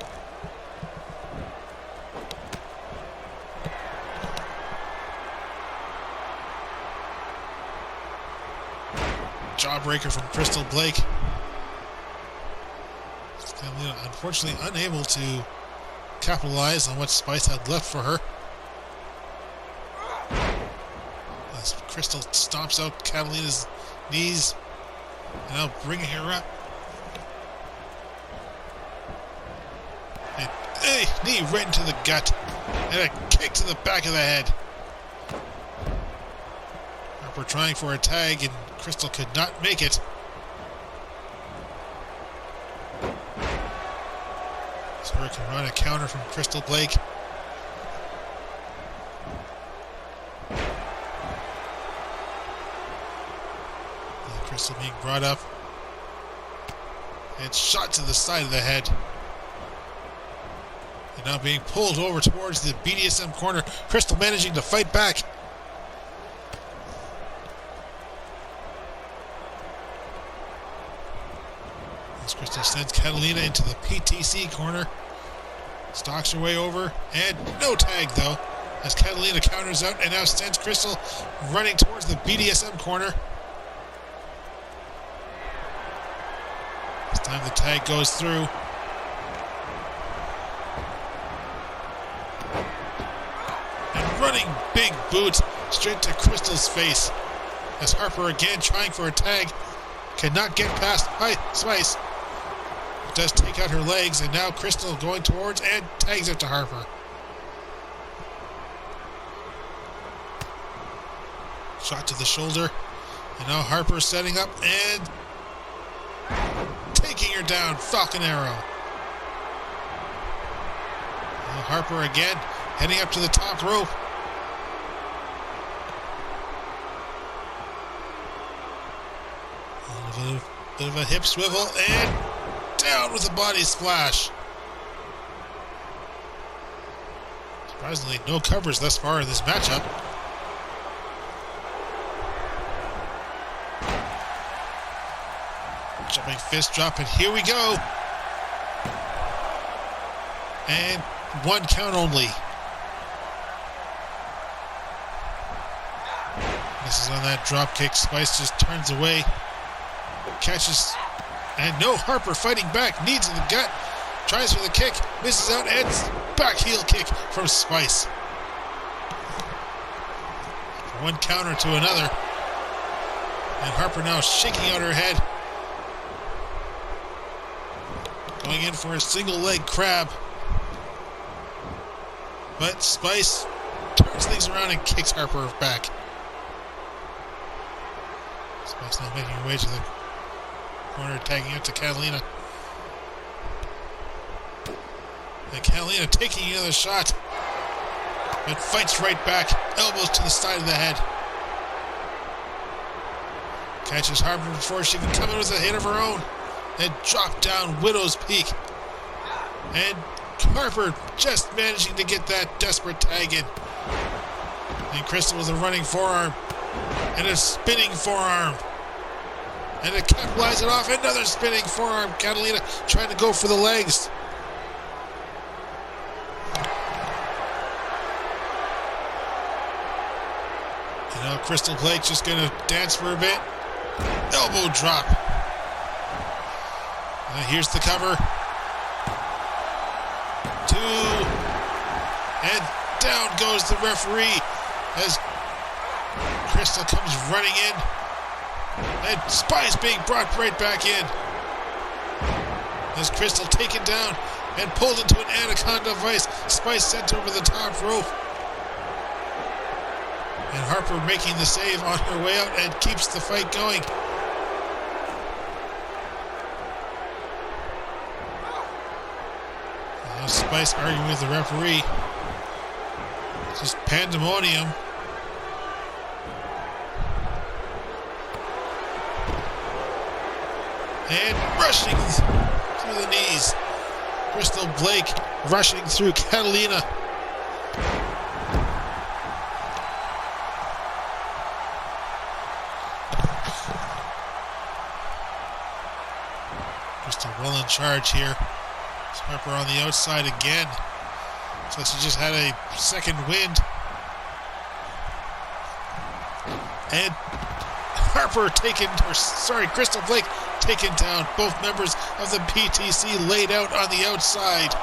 Jawbreaker from Crystal Blake. Catalina unfortunately unable to capitalize on what Spice had left for her. As Crystal stomps out Catalina's knees and now bringing her up. And a knee right into the gut and a kick to the back of the head. Harper trying for a tag and Crystal could not make it. Hurricane run, a counter from Crystal Blake. And Crystal being brought up. And shot to the side of the head. And now being pulled over towards the BDSM corner. Crystal managing to fight back. As Crystal sends Catalina into the PTC corner. Stalks her way over, and no tag though, as Catalina counters out and now sends Crystal running towards the BDSM corner. This time the tag goes through. And running big boot straight to Crystal's face, as Harper again trying for a tag, cannot get past Spice. Does take out her legs, and now Crystal going towards and tags it to Harper. Shot to the shoulder, and now Harper setting up and taking her down. Falcon Arrow. Now Harper again heading up to the top rope. A bit of a hip swivel and down with a body splash. Surprisingly, no covers thus far in this matchup. Jumping fist drop, and here we go. And one count only. Misses on that drop kick. Spice just turns away. Catches. And no, Harper fighting back, knees in the gut, tries for the kick, misses out, and back heel kick from Spice. One counter to another. And Harper now shaking out her head. Going in for a single leg crab. But Spice turns things around and kicks Harper back. Spice now making her way to the corner, tagging out to Catalina. And Catalina taking another shot. But fights right back. Elbows to the side of the head. Catches Harper before she can come in with a hit of her own. And drop down Widow's Peak. And Harper just managing to get that desperate tag in. And Crystal with a running forearm. And a spinning forearm. And to capitalize it off, another spinning forearm. Catalina trying to go for the legs. And now Crystal Blake just going to dance for a bit. Elbow drop. And here's the cover. 2. And down goes the referee as Crystal comes running in. And Spice being brought right back in. As Crystal taken down and pulled into an anaconda vice. Spice sent over the top rope. And Harper making the save on her way out and keeps the fight going. Now Spice arguing with the referee. It's just pandemonium. And rushing through the knees. Crystal Blake rushing through Catalina. Crystal well in charge here. Harper on the outside again. Looks like she just had a second wind. And Crystal Blake taken down. Both members of the PTC laid out on the outside.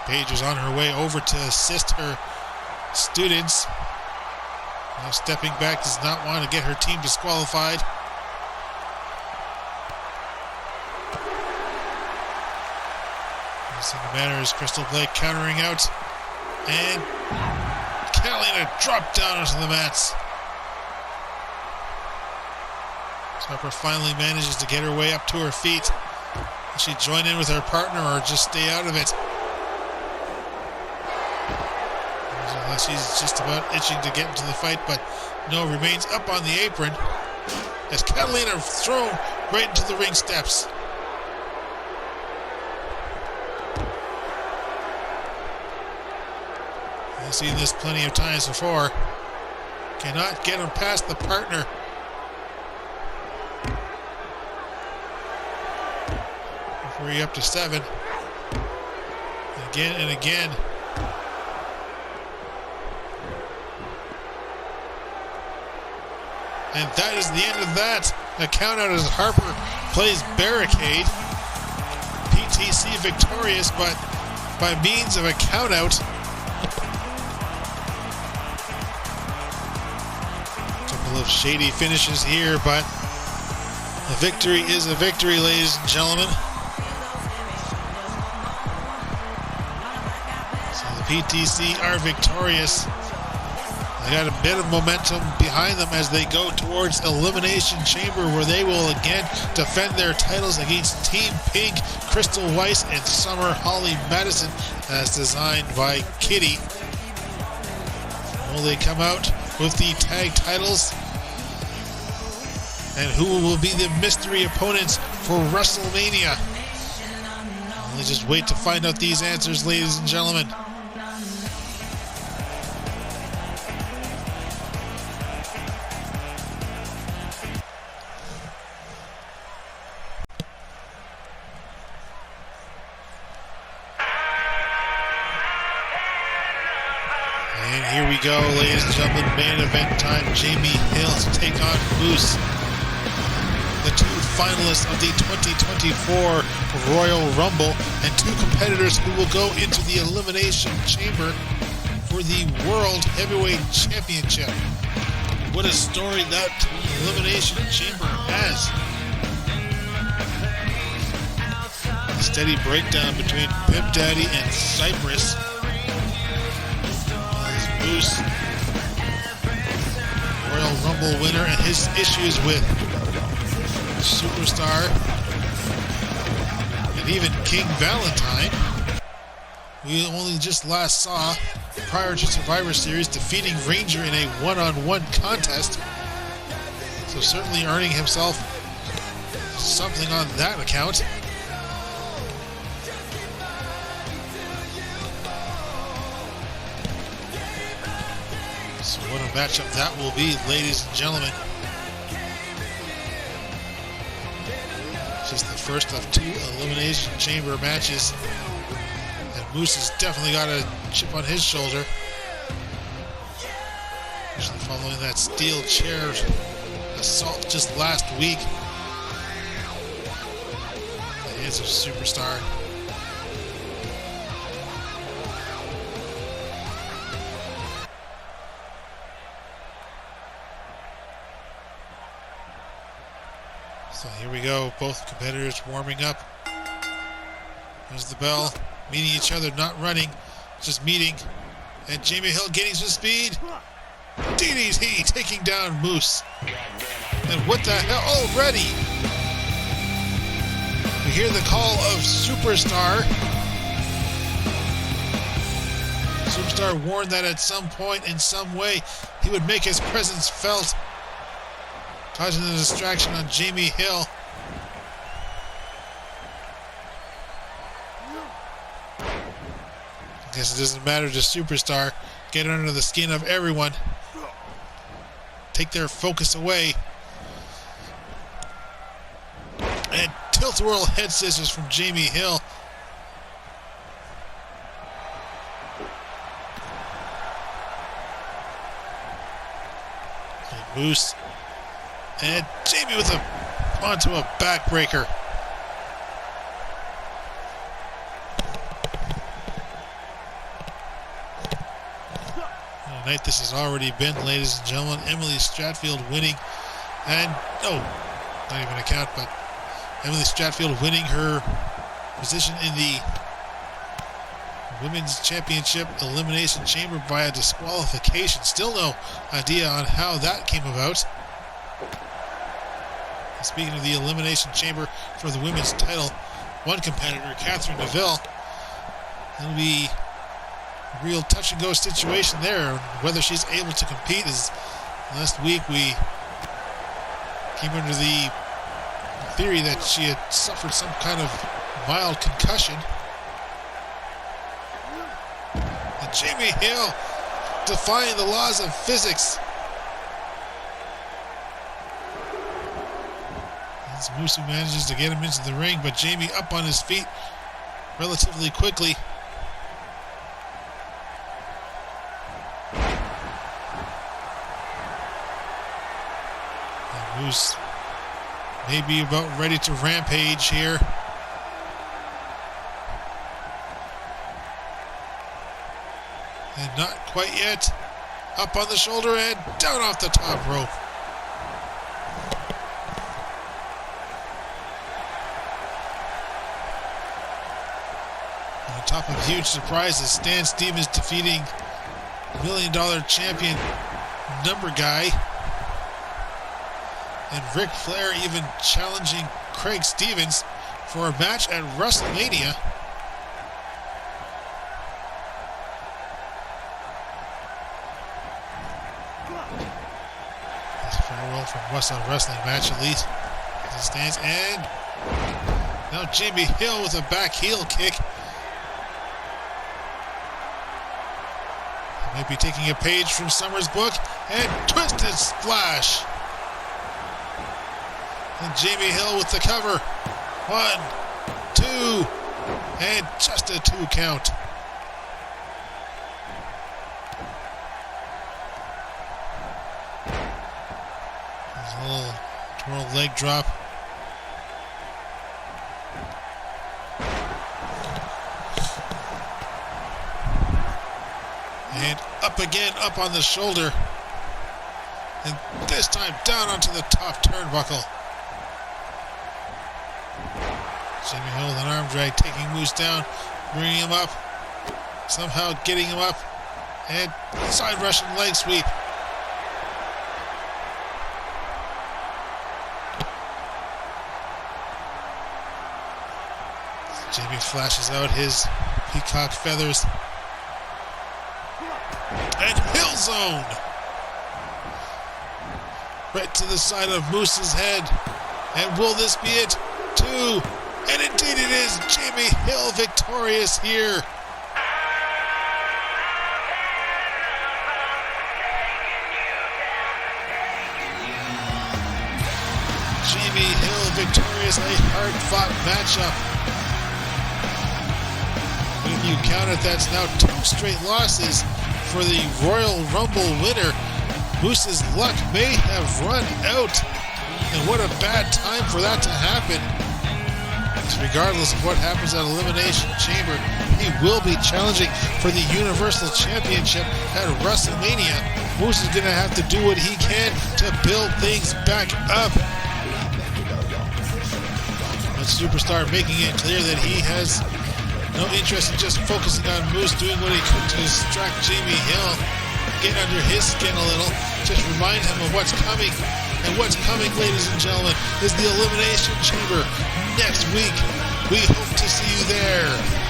Paige is on her way over to assist her students. Now stepping back, does not want to get her team disqualified. The matter is Crystal Blake countering out, and Catalina dropped down onto the mats. Harper finally manages to get her way up to her feet. Will she join in with her partner or just stay out of it? She's just about itching to get into the fight, but no, remains up on the apron as Catalina thrown right into the ring steps. I've seen this plenty of times before. Cannot get him past the partner. Referee up to 7. Again and again. And that is the end of that. A count out as Harper plays barricade. PTC victorious, but by means of a count out. Of shady finishes here, but a victory is a victory, ladies and gentlemen. So the PTC are victorious. They got a bit of momentum behind them as they go towards Elimination Chamber, where they will again defend their titles against Team Pink, Crystal Weiss, and Summer Holly Madison, as designed by Kitty. Will they come out with the tag titles? And who will be the mystery opponents for WrestleMania? Let's just wait to find out these answers, ladies and gentlemen. And here we go, ladies and gentlemen, main event time. Jamie Hill to take on Moose, the 2 finalists of the 2024 Royal Rumble, and 2 competitors who will go into the Elimination Chamber for the World Heavyweight Championship. What a story that Elimination Chamber has. A steady breakdown between Pimp Daddy and Cypress. Moose, Royal Rumble winner, and his issues with Superstar and even King Valentine, we only just last saw prior to Survivor Series defeating Ranger in a one-on-one contest, so certainly earning himself something on that account. So what a matchup that will be, ladies and gentlemen. Just the first of 2 Elimination Chamber matches, and Moose has definitely got a chip on his shoulder. Especially following that steel chair assault just last week. The hands of Superstar. So here we go, both competitors warming up. There's the bell, meeting each other, not running, just meeting. And Jamie Hill gaining some speed. DDT taking down Moose. And what the hell, already? We hear the call of Superstar. Superstar warned that at some point, in some way, he would make his presence felt, causing a distraction on Jamie Hill. I guess it doesn't matter to Superstar. Get under the skin of everyone. Take their focus away. And tilt-a-whirl head scissors from Jamie Hill. And Moose. And Jamie with onto a backbreaker. Night this has already been, ladies and gentlemen. Emily Stratfield winning, and not even a count, but Emily Stratfield winning her position in the Women's Championship Elimination Chamber by a disqualification. Still no idea on how that came about. And speaking of the Elimination Chamber for the women's title, one competitor, Catherine Neville, it'll be real touch-and-go situation there. Whether she's able to compete is, last week we came under the theory that she had suffered some kind of mild concussion. And Jamie Hill defying the laws of physics. As Moose manages to get him into the ring, but Jamie up on his feet relatively quickly. Moose may be about ready to rampage here. And not quite yet. Up on the shoulder and down off the top rope. On top of huge surprises, Stan Stevens defeating $1 Million champion Number Guy. And Ric Flair even challenging Craig Stevens for a match at WrestleMania. That's a farewell from Whassup Wrestling match, at least as it stands. And now Jamie Hill with a back heel kick. He might be taking a page from Summer's book. And twisted splash. And Jamie Hill with the cover. 1, 2, and just a 2 count. There's a little twirl leg drop. And up again, up on the shoulder. And this time down onto the top turnbuckle. Jamie Hill with an arm drag, taking Moose down, bringing him up, somehow getting him up, and side Russian leg sweep. Jamie flashes out his peacock feathers. And Hill zone! Right to the side of Moose's head. And will this be it? 2. And indeed it is. Jamie Hill victorious here. Jamie Hill victorious. A hard-fought matchup. If you count it, that's now 2 straight losses for the Royal Rumble winner, Moose's luck may have run out. And what a bad time for that to happen. Regardless of what happens at Elimination Chamber, he will be challenging for the Universal Championship at WrestleMania. Moose is going to have to do what he can to build things back up. The superstar making it clear that he has no interest in just focusing on Moose doing what he could to distract Jamie Hill, get under his skin a little, just remind him of what's coming. And what's coming, ladies and gentlemen, is the Elimination Chamber next week. We hope to see you there.